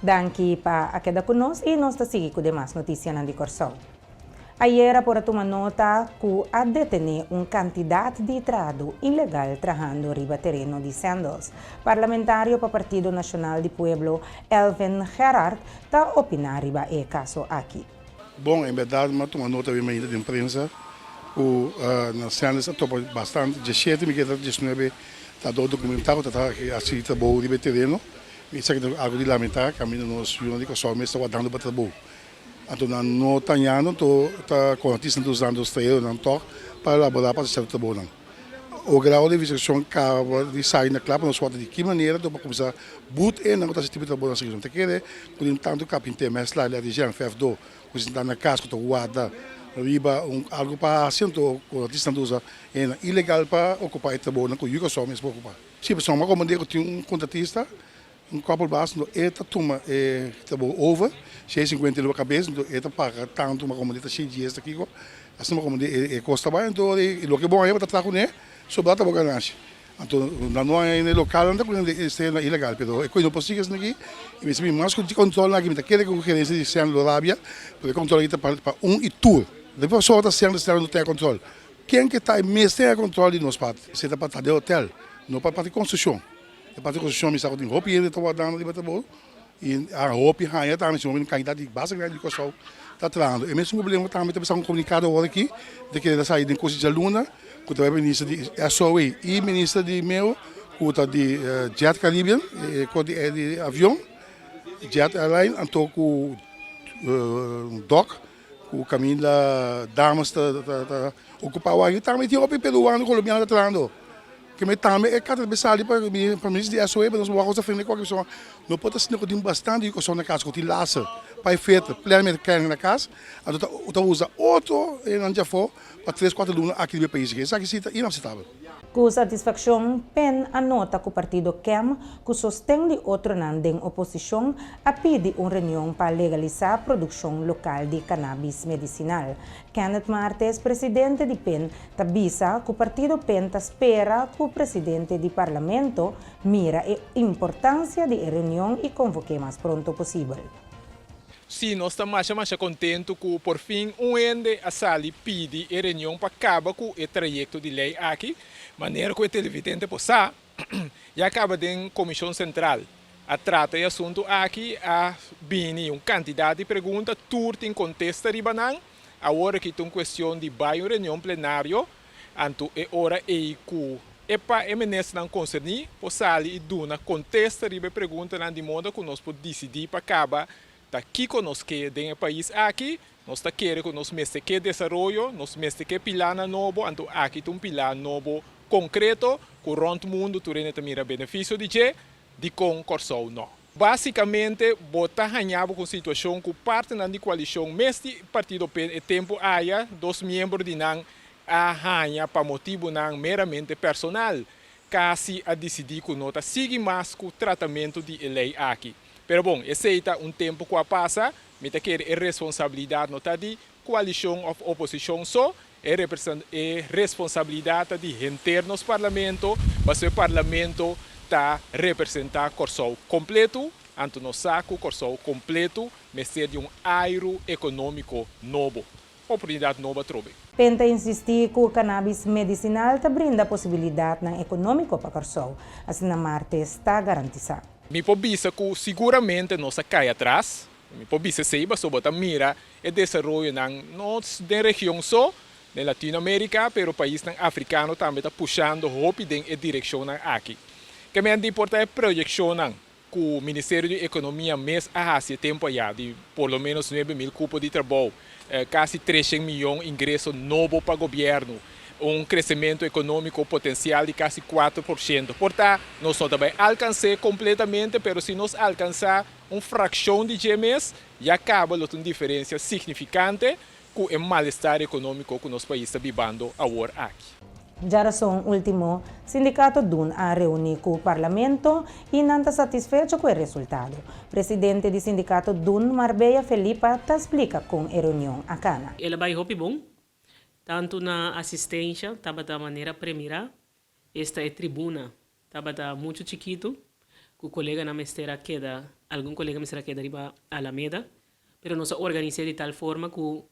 Danke pa a queda conosco e nós seguimos com demais notícias na Corsol. Ayer, por uma nota que a detener candidato de trado ilegal trabajando riba terreno de Sandals. Parlamentário para o Partido Nacional de Pueblo, Elvin Gerard, está opinando riba o caso aqui. Bom, em verdade, mas uma nota bem ainda de imprensa, o na Sandals está bastante, 17 e 19 está documentado, está assim trabalho riba terreno. Isso é algo de lamentar, que a minha nossa jornalista só me está dando para trabalho. Então, não está ganhando, está com a artista dos anos estreando, não toca para elaborar para ser trabalho. O grau de investigação acaba de sair na clave, nós falamos de que maneira para começar a boot e não está tipo de trabalho na seguinte. Tem que ver, quando tanto capim tem mais lá, ele já fez do, quando está na casa, quando guarda, riba algo para assento, o artista dos é ilegal para ocupar o trabalho, não que o só mesmo ocupar. Se a pessoa me comandou que tinha contratista, couple base eta tuma tabo over 650 na cabeça eta paga tanto uma comunidade cheia de dias aqui assim uma comunidade costa bem então o que bom é para trabalhar né sobre a ganância então não é no local onde é ilegal pero é coisa possível aqui e mesmo mais que controle aqui me quer que o gerente de San Lorabia para controlar para e tour depois só está sendo não tem controle quem que está mais tem controle nos parte se está para de hotel não para parte construção a parte de construção me sabe de roupa e ele está dando de bater e a roupa e a está nesse momento candidato de base grande que só está trazendo e mesmo problema também está pensando comunicado agora aqui de que ele sair de coisa de luna que o ministro de SOE e ministro de meio que está de Jet Caribbean de avião Jet Airline então com doc o caminho da damas está ocupado aí também tem roupa peruano colombiano está trazendo que me também é cada vez ali para o ministro de SOE, para nós vamos fazer qualquer pessoa. Não pode ser que tem bastante de coisa na casa, que tem laço, para efeito, plenamente carne na casa, então usa outro e não já for para 3-4 alunos aqui no país. Isso aqui é inaceitável. Com satisfação, PEN anota que o partido QUEM, que sostém de outro nande em oposição, a pedir uma reunião para legalizar a produção local de cannabis medicinal. Kenneth Martes, presidente de PEN, avisa que o partido PEN espera que o presidente do parlamento mira a importância de reunião e convoque mais pronto possível. Sim, nós estamos mais contentes que, por fim, ende a sali pede a reunião para acabar com o trajeto de lei aqui, maneira que o televidente possa e acaba de comissão central. A trata de assunto aqui, a bini candidato de pergunta, turta em contesta ribanan, a hora que tem questão de vai uma reunião plenário, anto é hora e que para MNS não concernir, possa e duna contesta riba pergunta de modo que nós podemos decidir para acabar daqui conosco no país aqui, nós queremos que nós mestre que desenvolvimento, nós mestre que pilar novo, então aqui tem pilar novo concreto, que o mundo turene também benefício de concurso não. Basicamente, botar ganhava com a situação que parte da coalição, mestre partido é tempo há dois membros de não a ganha para motivo não meramente personal, casi a decidir que nota siga mais com o tratamento de lei aqui. Pero bom, aceita tempo que passa, me te quer responsabilidade não de coalição of oposição só, é responsabilidade de internos parlamento, mas o parlamento está representar corso completo, anto no saco corso completo, mas ser de aero econômico novo, oportunidade nova trobe. Penta insistir que o cannabis medicinal te brinda possibilidade econômica para o corso, assim na Marte está garantizado. Me pobisa que seguramente nós cai atrás, me pobisa seiba sobre a mira e desenvolvimento na região só, na Latinoamérica, pero o país africano também está puxando rápido em direção aqui. Que me importa é projeção que o Ministério da Economia mês há tempo já de por lo menos 9.000 cupos de trabalho, quase 300 milhões de ingressos novos para o governo. Crescimento econômico potencial de quase 4%. Portanto, nós não também alcançar completamente, mas se nós alcançar uma fração de GMS, já acaba uma diferença significante com o mal-estar econômico que o nosso país está vivendo agora aqui. Já são último, sindicato DUN a reunir com o parlamento e não está satisfeito com o resultado. Presidente do sindicato DUN, Marbella Felipa, explica com a reunião a Cana. Ela vai bom. Tanto na assistência, estava da maneira primeira, esta é tribuna, estava muito chiquito, que o colega na mestera queda, algum colega mestera queda riba Alameda, pero nós organizamos de tal forma que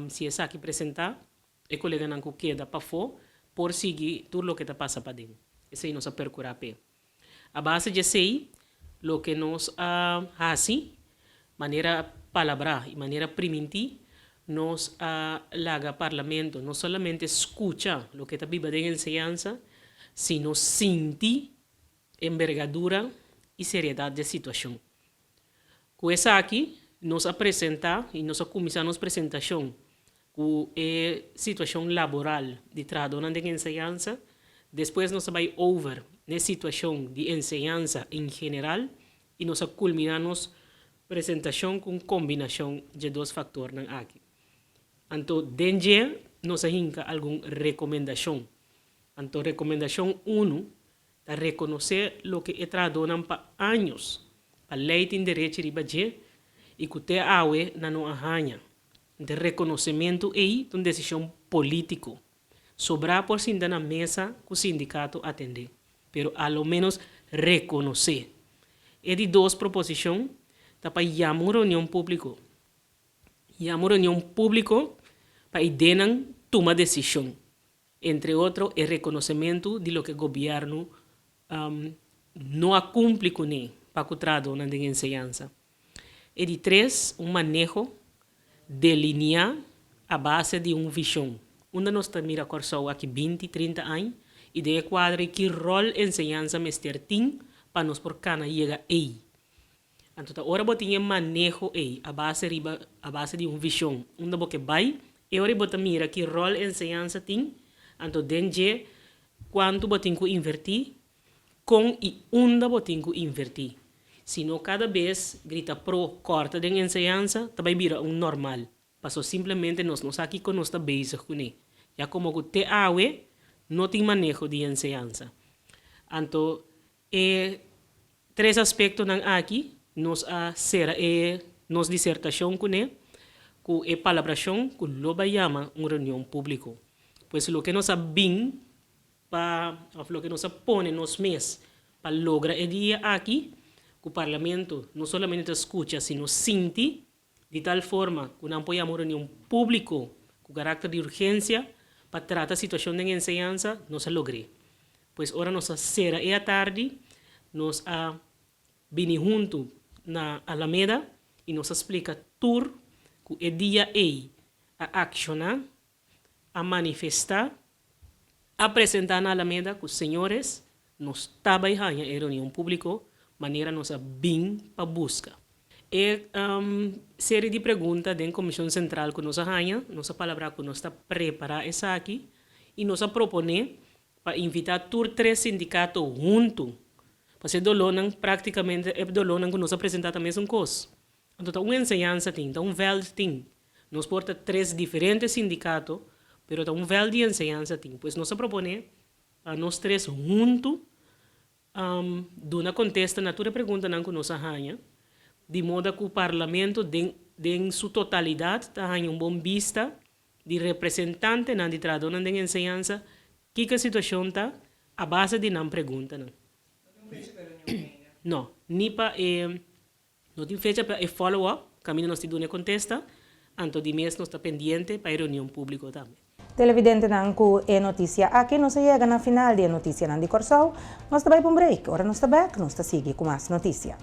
se essa aqui apresentar, o colega não queda para fora, por seguir tudo o que está passando para dentro. Esse aí nós percurar pé. A base de sei, o que nós fazemos, maneira palabra e maneira primitiva, nós laga parlamento, não somente escuta o que está viva de enseñanza, sino sentir envergadura e seriedade da situação. Com essa aqui, nós apresentar e nós começamos a apresentação com a situação laboral de trabalhador de enseñanza, depois nós vamos over na situação de enseñanza em geral e nós culminamos apresentação com combinação de dois fatores aqui. Então, dentro nós hinca alguma recomendação. Então, recomendação 1 é reconhecer o que é trabalhado para anos, para lei de direito de baixo e que te awe na não arranha. De reconhecimento é uma decisão política. Sobrar por cima na mesa que o sindicato atende. Pero, ao menos, reconhecer. É de duas proposições, para chamar uma reunião pública. Chamar uma reunião pública para idenar tomar decisão. Entre outros, o reconhecimento de lo que o governo não cumpre com ele para o trabalho na enseñanza. E de 3, manejo delinear a base de visão. Onde nós estamos a correr aqui 20, 30 anos, e de quadro que rol enseñanza mester tem para nós por cana chega aí. Então, agora eu tenho manejo aí, a base de visão. Onde você vai, e agora você mira que rol enseñanza tem, então, dentro quanto você tem que invertir, com e onde você tem que invertir. Senão, cada vez grita pro corta de enseñanza, também vira normal. Passou simplesmente nós aqui que nós estamos bem com ele. Já como que te awe, não tem manejo de enseñanza. Então, 3 aspectos aqui, nós será nossa dissertação com ele, com a palabração, que lo chama uma reunião pública. Pois o que nós sabemos, o que nós põe nos meses, para lograr o dia aqui, que o parlamento não somente escuta, sino sente, de tal forma que não apoia uma reunião pública com caráter de urgência para tratar a situação de enseñanza, nós logramos. Pois, ora, nós será e à tarde, nós vimos junto na Alameda e nos explica tudo que o dia é a accionar, a manifestar, apresentar na Alameda que os senhores nos trabalham em reunião pública, maneira nós bem para busca. E série de perguntas da Comissão Central que nós arranha, nossa palavra que nós está preparar essa aqui, e nós propõe para invitar todos 3 sindicatos juntos, para ser dolonan praticamente é dolonan que nós apresentar também um coisa. Então, uma enseñanza tem, então um veld tem. Nós porta 3 diferentes sindicatos, mas um veld de enseñanza tem. Pois nós propõe para nós 3 juntos, dona contesta na toda pergunta que nós arranha, de modo que o parlamento, em sua totalidade, tenha bom vista de representante na de trabalhador de enseñanza, que a situação está, a base de não pergunta. Não, nem para não tem fecha para follow-up, caminho nós temos contesta, anto de mês nós está pendente para a reunião pública também. Televidente ng e notícia aqui, nós chega na final de notícia ng di Corsao. Nós também para um break. Ora nós está back, nós está sigue com mais notícia.